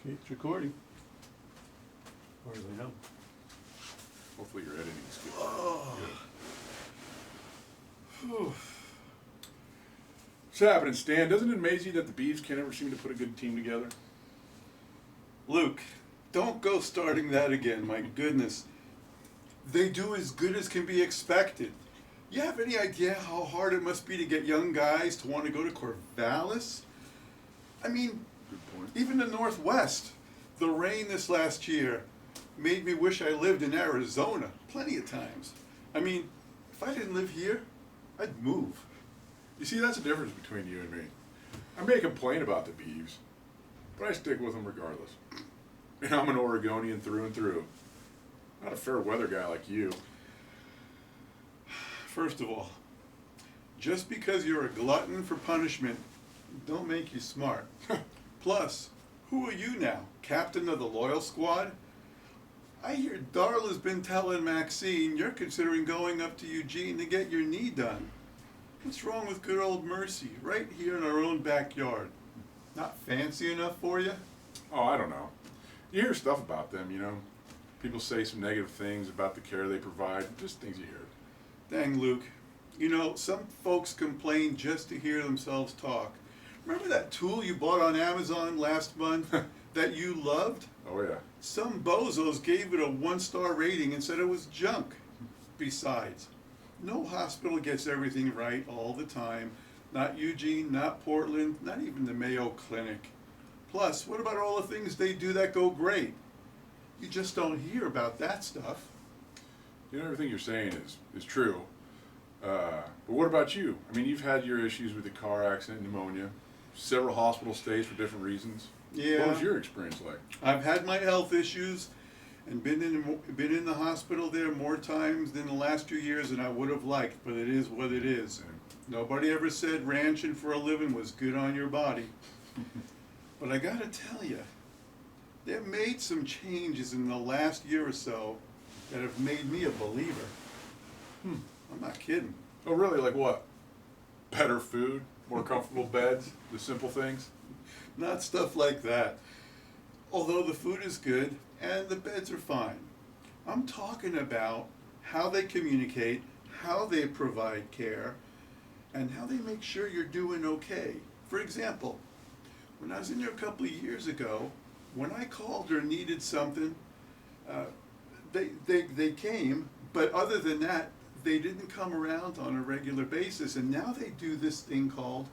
Okay, it's recording. Or do they know? Hopefully your editing is good. Oh. Good. What's happening, Stan? Doesn't it amaze you that the Beavs can't ever seem to put a good team together? Luke, don't go starting that again, my goodness. They do as good as can be expected. You have any idea how hard it must be to get young guys to want to go to Corvallis? I mean, Good point. even the Northwest, the rain this last year made me wish I lived in Arizona plenty of times. I mean, if I didn't live here, I'd move. You see, that's the difference between you and me. I may complain about the Beavs, but I stick with them regardless. And I'm an Oregonian through and through. Not a fair weather guy like you. First of all, just because you're a glutton for punishment, don't make you smart. Plus, who are you now? Captain of the Loyal Squad? I hear Darla's been telling Maxine you're considering going up to Eugene to get your knee done. What's wrong with good old Mercy, right here in our own backyard? Not fancy enough for you? Oh, I don't know. You hear stuff about them, you know. People say some negative things about the care they provide, just things you hear. Dang, Luke. You know, some folks complain just to hear themselves talk. Remember that tool you bought on Amazon last month that you loved? Oh, yeah. Some bozos gave it a 1-star rating and said it was junk. Besides, no hospital gets everything right all the time. Not Eugene, not Portland, not even the Mayo Clinic. Plus, what about all the things they do that go great? You just don't hear about that stuff. You know, everything you're saying is true. But what about you? I mean, you've had your issues with the car accident, pneumonia, several hospital stays for different reasons. Yeah. What was your experience like? I've had my health issues and been in the hospital there more times than the last 2 years than I would have liked, but it is what it is. Nobody ever said ranching for a living was good on your body. But I gotta tell you, they've made some changes in the last year or so that have made me a believer. I'm not kidding. Oh, really? Like what? Better food, more comfortable beds, the simple things? Not stuff like that. Although the food is good and the beds are fine. I'm talking about how they communicate, how they provide care, and how they make sure you're doing okay. For example, when I was in there a couple of years ago, when I called or needed something, they came, but other than that, they didn't come around on a regular basis, and now they do this thing called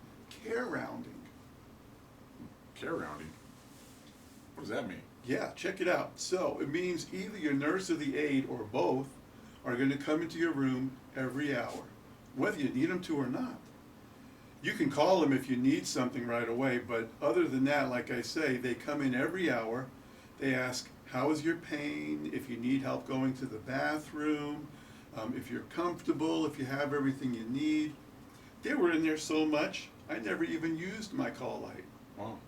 care rounding. Care rounding? What does that mean? Yeah, check it out. So it means either your nurse or the aide or both are going to come into your room every hour, whether you need them to or not. You can call them if you need something right away, but other than that, like I say, they come in every hour. They ask, how is your pain? If you need help going to the bathroom, if you're comfortable, if you have everything you need. They were in there so much, I never even used my call light. Wow.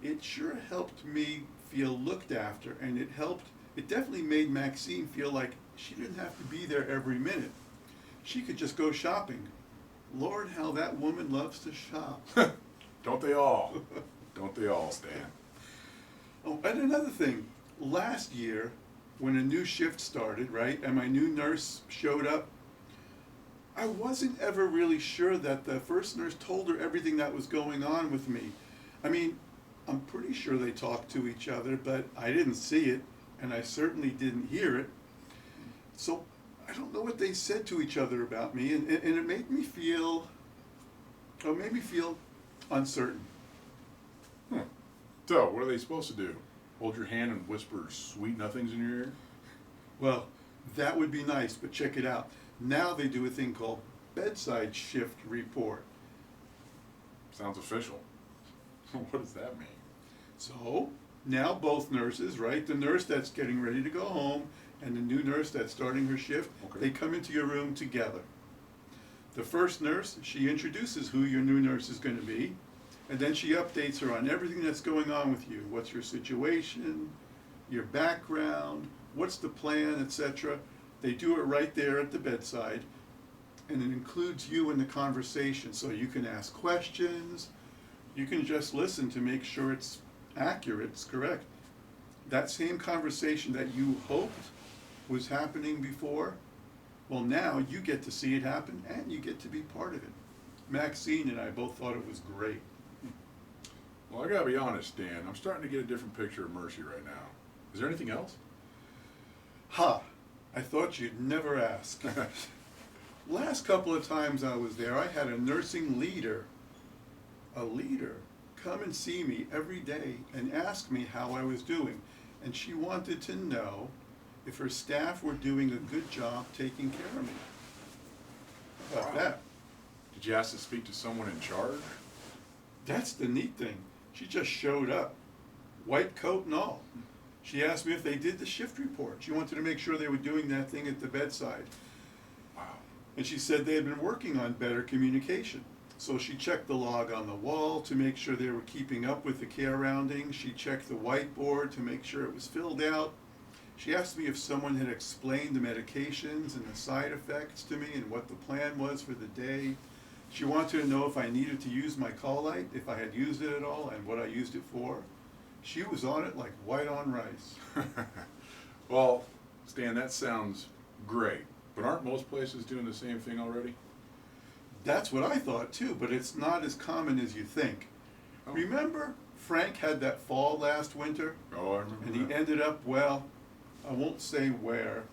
It sure helped me feel looked after, and it definitely made Maxine feel like she didn't have to be there every minute. She could just go shopping. Lord, how that woman loves to shop. Don't they all? Don't they all, Stan? Oh, and another thing, last year, when a new shift started, right, and my new nurse showed up, I wasn't ever really sure that the first nurse told her everything that was going on with me. I mean, I'm pretty sure they talked to each other, but I didn't see it, and I certainly didn't hear it. So I don't know what they said to each other about me, and it made me feel uncertain. So, what are they supposed to do? Hold your hand and whisper sweet nothings in your ear? Well, that would be nice, but check it out. Now they do a thing called bedside shift report. Sounds official. What does that mean? So now both nurses, right? The nurse that's getting ready to go home and the new nurse that's starting her shift, Okay. they come into your room together. The first nurse, she introduces who your new nurse is going to be, and then she updates her on everything that's going on with you. What's your situation, your background, what's the plan, etc. They do it right there at the bedside, and it includes you in the conversation, so you can ask questions. You can just listen to make sure it's accurate, it's correct. that same conversation that you hoped was happening before, well, now you get to see it happen and you get to be part of it. Maxine and I both thought it was great. Well, I gotta be honest, Dan. I'm starting to get a different picture of Mercy right now. Is there anything else? Ha! I thought you'd never ask. Last couple of times I was there, I had a nursing leader, come and see me every day and ask me how I was doing. And she wanted to know if her staff were doing a good job taking care of me. How about Wow. that? Did you ask to speak to someone in charge? That's the neat thing. She just showed up, white coat and all. She asked me if they did the shift report. She wanted to make sure they were doing that thing at the bedside. Wow. And she said they had been working on better communication. So she checked the log on the wall to make sure they were keeping up with the care rounding. She checked the whiteboard to make sure it was filled out. She asked me if someone had explained the medications and the side effects to me and what the plan was for the day. She wanted to know if I needed to use my call light, if I had used it at all, and what I used it for. She was on it like white on rice. Well, Stan, that sounds great. But aren't most places doing the same thing already? That's what I thought too, but it's not as common as you think. Oh. Remember, Frank had that fall last winter? Oh, I remember And he that. ended up, well, I won't say where,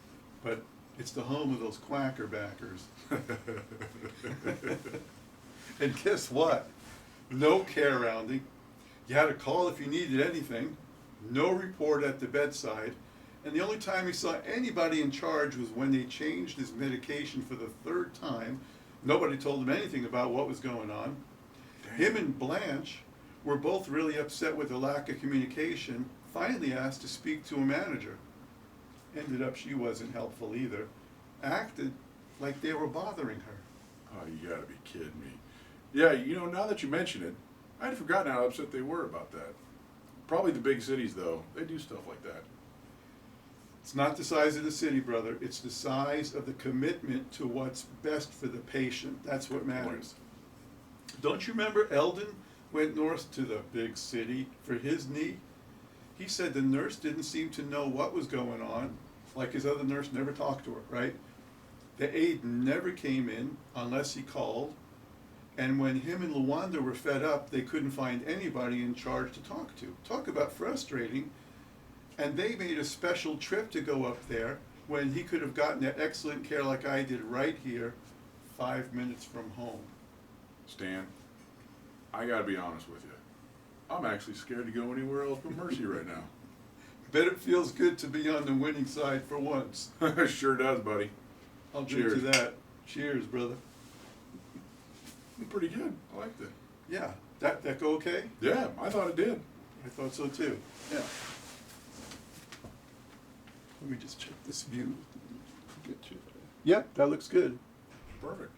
but it's the home of those quacker backers. And guess what? No care rounding. You had to call if you needed anything. No report at the bedside. And the only time he saw anybody in charge was when they changed his medication for the third time. Nobody told him anything about what was going on. Him and Blanche were both really upset with the lack of communication, finally asked to speak to a manager. Ended up she wasn't helpful either. Acted like they were bothering her. Oh, you gotta be kidding me. Yeah, you know, now that you mention it, I'd forgotten how upset they were about that. Probably the big cities, though. They do stuff like that. It's not the size of the city, brother. It's the size of the commitment to what's best for the patient. That's what matters. Don't you remember Eldon went north to the big city for his knee? He said the nurse didn't seem to know what was going on, like his other nurse never talked to her, right? The aide never came in unless he called, and when him and Luanda were fed up, they couldn't find anybody in charge to talk to. Talk about frustrating. And they made a special trip to go up there when he could have gotten that excellent care like I did right here, 5 minutes from home. Stan, I gotta be honest with you. I'm actually scared to go anywhere else but Mercy right now. Bet it feels good to be on the winning side for once. Sure does, buddy. I'll drink to that. Cheers, brother. Pretty good. I liked it. Yeah, that go okay? Yeah, I thought it did. I thought so too. Yeah. Let me just check this view. Get you. Yep, that looks good. Perfect.